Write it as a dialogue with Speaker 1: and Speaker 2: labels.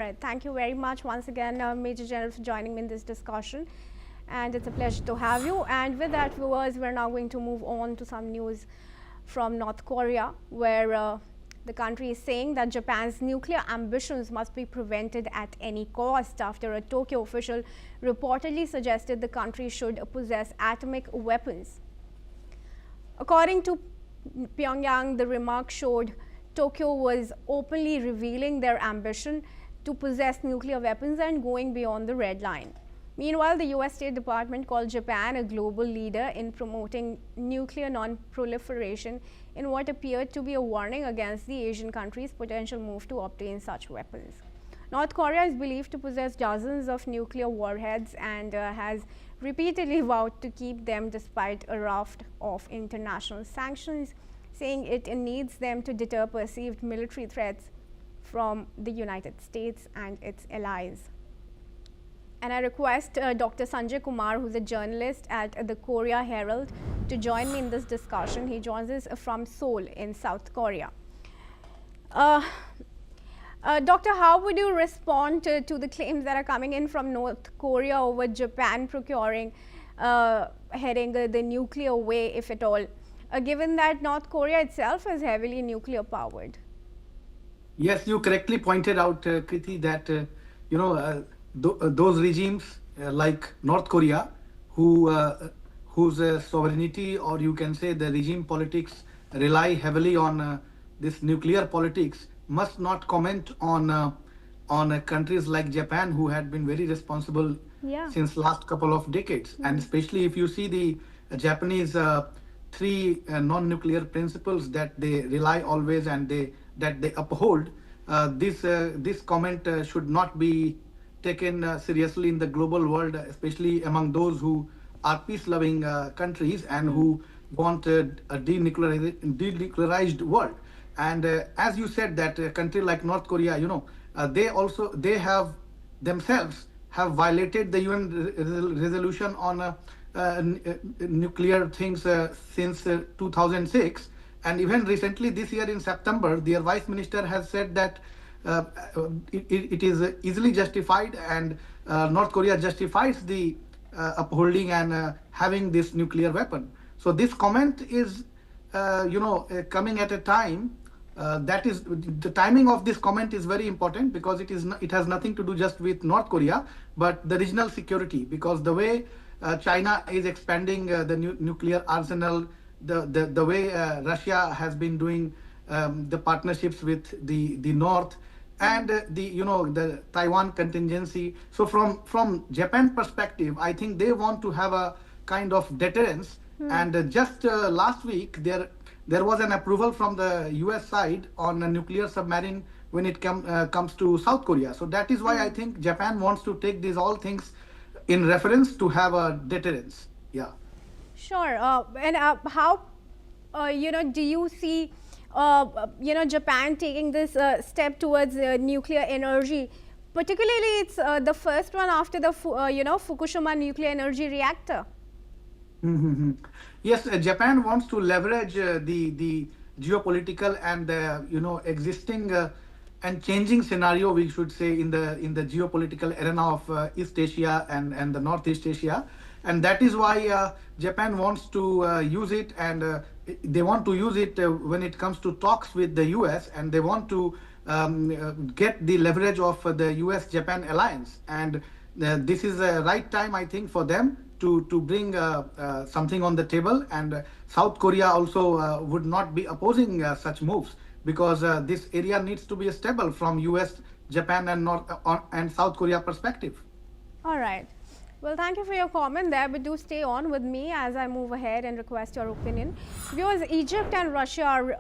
Speaker 1: Right. Thank you very much once again, Major General, for joining me in this discussion. And it's a pleasure to have you. And with that, viewers, we're now going to move on to some news from North Korea, where the country is saying that Japan's nuclear ambitions must be prevented at any cost after a Tokyo official reportedly suggested the country should possess atomic weapons. According to Pyongyang, the remark showed Tokyo was openly revealing their ambition to possess nuclear weapons and going beyond the red line. Meanwhile, the US State Department called Japan a global leader in promoting nuclear non-proliferation in what appeared to be a warning against the Asian country's potential move to obtain such weapons. North Korea is believed to possess dozens of nuclear warheads and has repeatedly vowed to keep them despite a raft of international sanctions, saying it needs them to deter perceived military threats from the United States and its allies. And I request Dr. Sanjay Kumar, who's a journalist at the Korea Herald, to join me in this discussion. He joins us from Seoul in South Korea. Doctor, how would you respond to the claims that are coming in from North Korea over Japan procuring, heading the nuclear way, if at all, given that North Korea itself is heavily nuclear powered?
Speaker 2: Yes, you correctly pointed out, Kriti, that those regimes like North Korea, whose sovereignty, or you can say the regime politics, rely heavily on this nuclear politics, must not comment on countries like Japan, who had been very responsible since last couple of decades. And especially if you see the Japanese three non-nuclear principles that they rely always and that they uphold, this comment should not be taken seriously in the global world, especially among those who are peace-loving countries and who want a denuclearized world. And as you said, that a country like North Korea, they have themselves have violated the UN resolution on nuclear things since 2006. And even recently this year in September, their vice minister has said that it is easily justified, and North Korea justifies the upholding and having this nuclear weapon. So this comment is, coming at a time that is, the timing of this comment is very important, because it has nothing to do just with North Korea, but the regional security, because the way China is expanding the nuclear arsenal, the way Russia has been doing the partnerships with the North, and the Taiwan contingency. So from Japan perspective, I think they want to have a kind of deterrence. And just last week there was an approval from the US side on a nuclear submarine when it comes to South Korea. So that is why I think Japan wants to take these all things in reference to have a deterrence. Yeah.
Speaker 1: Sure. And how, do you see, Japan taking this step towards nuclear energy? Particularly, it's the first one after the, Fukushima nuclear energy reactor.
Speaker 2: Yes, Japan wants to leverage the geopolitical and existing and changing scenario, we should say, in the geopolitical arena of East Asia and the Northeast Asia, and that is why Japan wants to use it, and they want to use it when it comes to talks with the US, and they want to get the leverage of the US-Japan alliance, and this is the right time, I think, for them to bring something on the table. And South Korea also would not be opposing such moves, because this area needs to be stable from US, Japan and South Korea perspective.
Speaker 1: All right. Well, thank you for your comment there, but do stay on with me as I move ahead and request your opinion. Viewers, Egypt and Russia are